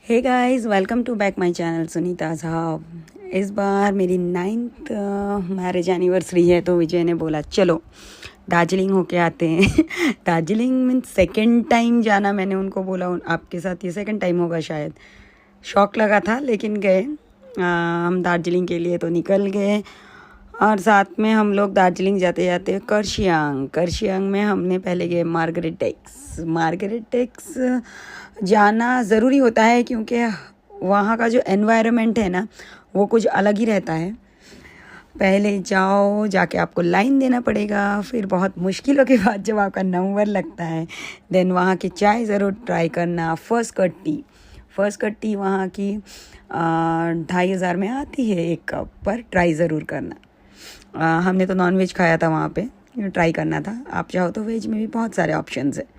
Hey guys, welcome to back my channel Sunita साहब। इस बार मेरी 9th मैरिज एनिवर्सरी है, तो विजय ने बोला चलो दार्जिलिंग होके आते हैं। दार्जिलिंग मीन्स सेकंड टाइम जाना। मैंने उनको बोला आपके साथ ये सेकंड टाइम होगा शायद। शौक लगा था लेकिन गए। हम दार्जिलिंग के लिए तो निकल गए और साथ में हम लोग दार्जिलिंग जाते जाते करशियांग में हमने पहले गए मार्गरेट टेक्स जाना ज़रूरी होता है क्योंकि वहाँ का जो एनवायरनमेंट है ना वो कुछ अलग ही रहता है। पहले जाके आपको लाइन देना पड़ेगा, फिर बहुत मुश्किलों के बाद जब आपका नंबर लगता है देन वहाँ की चाय ज़रूर ट्राई करना। फर्स्ट कट टी वहाँ की 2,500 में आती है एक कप, पर ट्राई ज़रूर करना। हमने तो नॉन वेज खाया था वहाँ पे, ट्राई करना था। आप चाहो तो वेज में भी बहुत सारे ऑप्शंस है।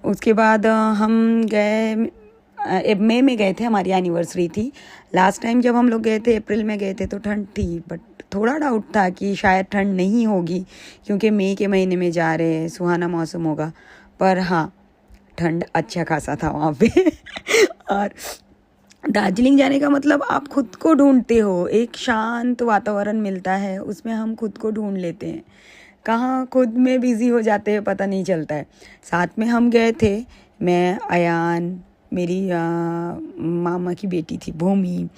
उसके बाद हम गए मई में गए थे, हमारी एनिवर्सरी थी। लास्ट टाइम जब हम लोग गए थे अप्रैल में गए थे तो ठंड थी, बट थोड़ा डाउट था कि शायद ठंड नहीं होगी क्योंकि मई के महीने में जा रहे हैं, सुहाना मौसम होगा। पर हाँ, ठंड अच्छा खासा था वहाँ पे। और दार्जिलिंग जाने का मतलब आप खुद को ढूंढते हो, एक शांत वातावरण मिलता है, उसमें हम खुद को ढूंढ लेते हैं। कहाँ खुद में बिज़ी हो जाते हैं पता नहीं चलता है। साथ में हम गए थे, मैं, अयान, मेरी मामा की बेटी थी भूमि,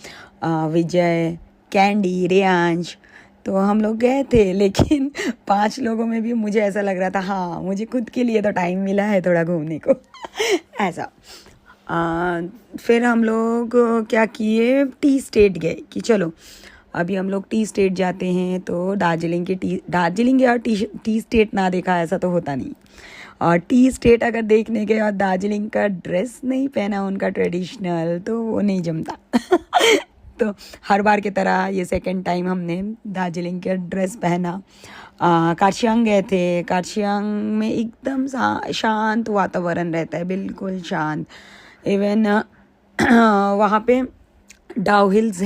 विजय, कैंडी, रेयांश। तो हम लोग गए थे, लेकिन 5 लोगों में भी मुझे ऐसा लग रहा था हाँ मुझे खुद के लिए तो टाइम मिला है थोड़ा घूमने को। ऐसा। फिर हम लोग क्या किए, टी स्टेट गए कि चलो अभी हम लोग टी स्टेट जाते हैं। तो दार्जिलिंग या टी स्टेट ना देखा ऐसा तो होता नहीं। और टी स्टेट अगर देखने गए और दार्जिलिंग का ड्रेस नहीं पहना उनका ट्रेडिशनल, तो वो नहीं जमता। तो हर बार की तरह ये सेकंड टाइम हमने दार्जिलिंग का ड्रेस पहना। कार्शियांग गए थे। कार्शियांग में एकदम शांत वातावरण रहता है, बिल्कुल शांत। इवन वहाँ पे डाउ हिल्स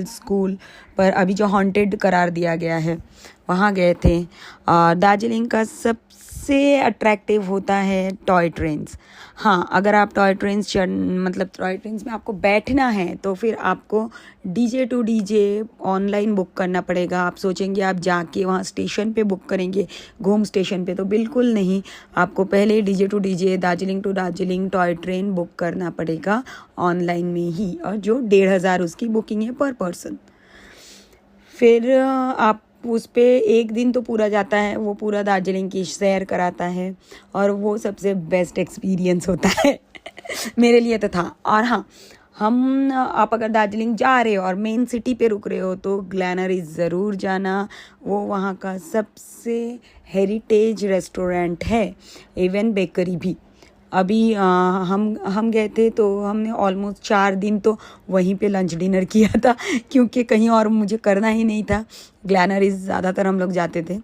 स्कूल, पर अभी जो हॉन्टेड करार दिया गया है वहाँ गए थे। और दार्जिलिंग का सबसे अट्रैक्टिव होता है टॉय ट्रेन्स। हाँ, अगर आप टॉय ट्रेन्स में आपको बैठना है तो फिर आपको DJ to DJ online book करना पड़ेगा। आप सोचेंगे आप जाके वहाँ स्टेशन पे बुक करेंगे, घूम स्टेशन पे, तो बिल्कुल नहीं। आपको पहले DJ to DJ Darjeeling to Darjeeling toy train book करना पड़ेगा ऑनलाइन में ही, और जो 1,500 उसकी बुकिंग है पर पर्सन। फिर आप उस पे एक दिन तो पूरा जाता है, वो पूरा दार्जिलिंग की सैर कराता है और वो सबसे बेस्ट एक्सपीरियंस होता है। मेरे लिए तो था। और हाँ, आप अगर दार्जिलिंग जा रहे हो और मेन सिटी पे रुक रहे हो तो ग्लैनरीज ज़रूर जाना। वो वहाँ का सबसे हेरिटेज रेस्टोरेंट है, इवन बेकरी भी। अभी हम गए थे तो हमने ऑलमोस्ट 4 दिन तो वहीं पे लंच डिनर किया था, क्योंकि कहीं और मुझे करना ही नहीं था। ग्लैनरीज ज़्यादातर हम लोग जाते थे,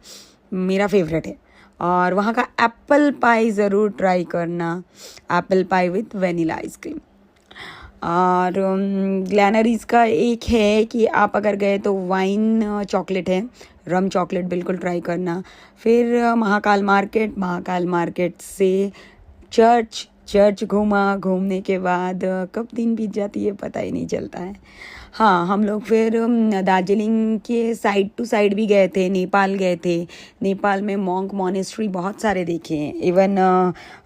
मेरा फेवरेट है। और वहाँ का एप्पल पाई ज़रूर ट्राई करना, apple pie with vanilla ice cream. और ग्लैनरीज का एक है कि आप अगर गए तो वाइन चॉकलेट है, रम चॉकलेट बिल्कुल ट्राई करना। फिर महाकाल मार्केट से चर्च घूमने के बाद कब दिन बीत जाती है पता ही नहीं चलता है। हाँ, हम लोग फिर दार्जिलिंग के साइड टू साइड भी गए थे, नेपाल गए थे। नेपाल में मॉन्क मॉनेस्ट्री बहुत सारे देखे हैं। इवन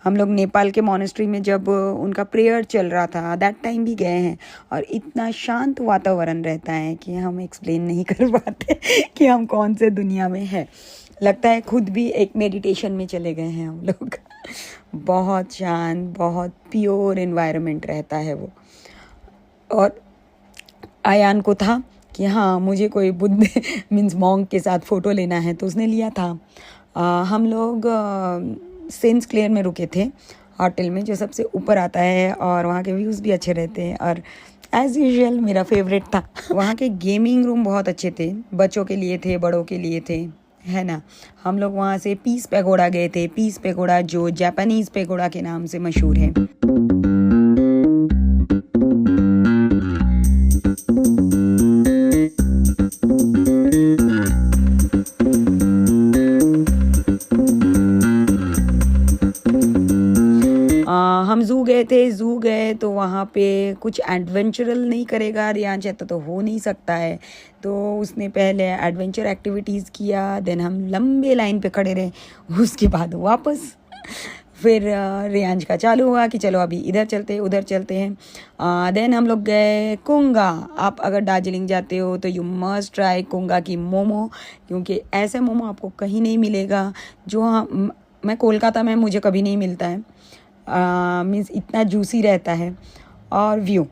हम लोग नेपाल के मॉनेस्ट्री में जब उनका प्रेयर चल रहा था दैट टाइम भी गए हैं, और इतना शांत वातावरण रहता है कि हम एक्सप्लेन नहीं कर पाते कि हम कौन से दुनिया में हैं। लगता है खुद भी एक मेडिटेशन में चले गए हैं हम लोग। बहुत शांत, बहुत प्योर एनवायरनमेंट रहता है वो। और आयान को था कि हाँ मुझे कोई बुद्ध मीन्स मॉन्क के साथ फ़ोटो लेना है, तो उसने लिया था। हम लोग सेंट क्लेयर में रुके थे, होटल में जो सबसे ऊपर आता है, और वहाँ के व्यूज़ भी अच्छे रहते हैं। और एज़ यूजुअल मेरा फेवरेट था। वहाँ के गेमिंग रूम बहुत अच्छे थे, बच्चों के लिए थे, बड़ों के लिए थे, है ना। हम लोग वहाँ से पीस पैगोडा गए थे। पीस पैगोडा जो जापानीज़ पैगोडा के नाम से मशहूर है। हम ज़ू गए तो वहाँ वहाँ पे कुछ एडवेंचरल नहीं करेगा रियांश है तो हो नहीं सकता है। तो उसने पहले एडवेंचर एक्टिविटीज़ किया, देन हम लंबे लाइन पे खड़े रहे, उसके बाद वापस फिर रियांश का चालू हुआ कि चलो अभी इधर चलते हैं उधर चलते हैं। देन हम लोग गए कुंगा। आप अगर दार्जिलिंग जाते हो तो यू मस्ट ट्राई कुंगा की मोमो, क्योंकि ऐसे मोमो आपको कहीं नहीं मिलेगा जो मैं कोलकाता में मुझे कभी नहीं मिलता है। मीन्स इतना जूसी रहता है। और व्यू,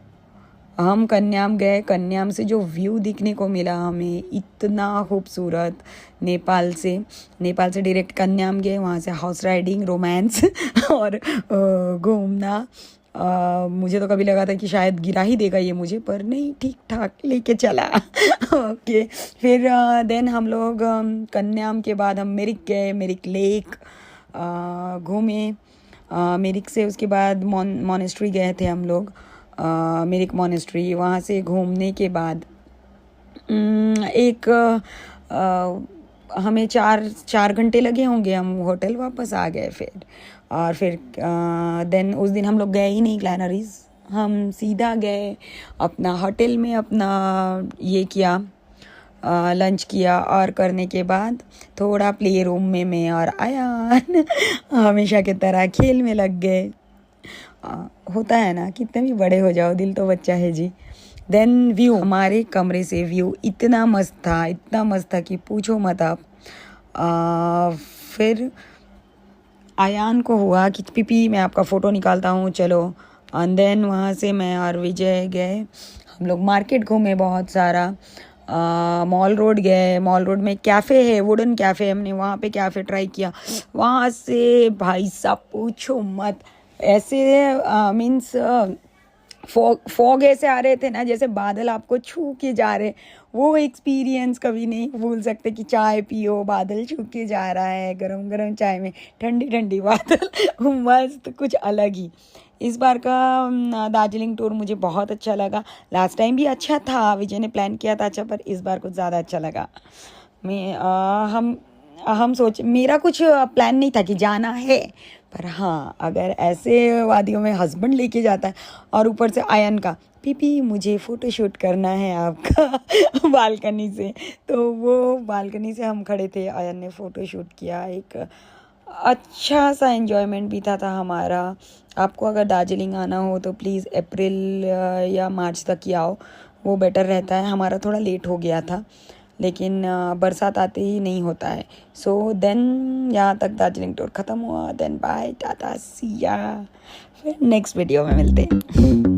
हम कन्याम गए, कन्याम से जो व्यू दिखने को मिला हमें इतना खूबसूरत। नेपाल से डायरेक्ट कन्याम गए, वहाँ से हॉर्स राइडिंग, रोमांस और घूमना। मुझे तो कभी लगा था कि शायद गिरा ही देगा ये मुझे, पर नहीं, ठीक ठाक लेके चला। ओके फिर देन हम लोग कन्याम के बाद हम मिरिक गए, मिरिक लेक घूमे। मिरिक से उसके बाद मॉनेस्ट्री गए थे हम लोग, मिरिक मॉनेस्ट्री। वहाँ से घूमने के बाद हमें 4 घंटे लगे होंगे, हम होटल वापस आ गए फिर। और फिर देन उस दिन हम लोग गए ही नहीं ग्लैनरीज, हम सीधा गए अपना होटल में, अपना ये किया, लंच किया और करने के बाद थोड़ा प्ले रूम में मैं और आयान हमेशा की तरह खेल में लग गए। होता है ना, कितने भी बड़े हो जाओ दिल तो बच्चा है जी। देन व्यू, हमारे कमरे से व्यू इतना मस्त था कि पूछो मत आप। फिर आयान को हुआ कि पीपी मैं आपका फ़ोटो निकालता हूँ चलो। एंड देन वहाँ से मैं और विजय गए, हम लोग मार्केट घूमे बहुत सारा। मॉल रोड गए, मॉल रोड में कैफ़े है, वुडन कैफ़े, हमने वहाँ पे कैफ़े ट्राई किया। वहाँ से भाई साहब पूछो मत, ऐसे मीन्स फॉग ऐसे आ रहे थे ना, जैसे बादल आपको छू के जा रहे। वो एक्सपीरियंस कभी नहीं भूल सकते कि चाय पियो, बादल छू के जा रहा है, गरम गरम चाय में ठंडी ठंडी बादल मस्त, कुछ अलग ही। इस बार का दार्जिलिंग टूर मुझे बहुत अच्छा लगा। लास्ट टाइम भी अच्छा था, विजय ने प्लान किया था अच्छा, पर इस बार कुछ ज़्यादा अच्छा लगा। हम सोच, मेरा कुछ प्लान नहीं था कि जाना है, पर हाँ अगर ऐसे वादियों में हस्बैंड लेके जाता है और ऊपर से आयन का पीपी मुझे फ़ोटो शूट करना है आपका बालकनी से, तो वो बालकनी से हम खड़े थे, आयन ने फ़ोटो शूट किया। एक अच्छा सा एन्जॉयमेंट भी था हमारा। आपको अगर दार्जिलिंग आना हो तो प्लीज़ अप्रैल या मार्च तक ही आओ, वो बेटर रहता है। हमारा थोड़ा लेट हो गया था, लेकिन बरसात आते ही नहीं होता है। सो देन यहाँ तक दार्जिलिंग टूर ख़त्म हुआ। देन बाय, टाटा, सी या, फिर नेक्स्ट वीडियो में मिलते हैं।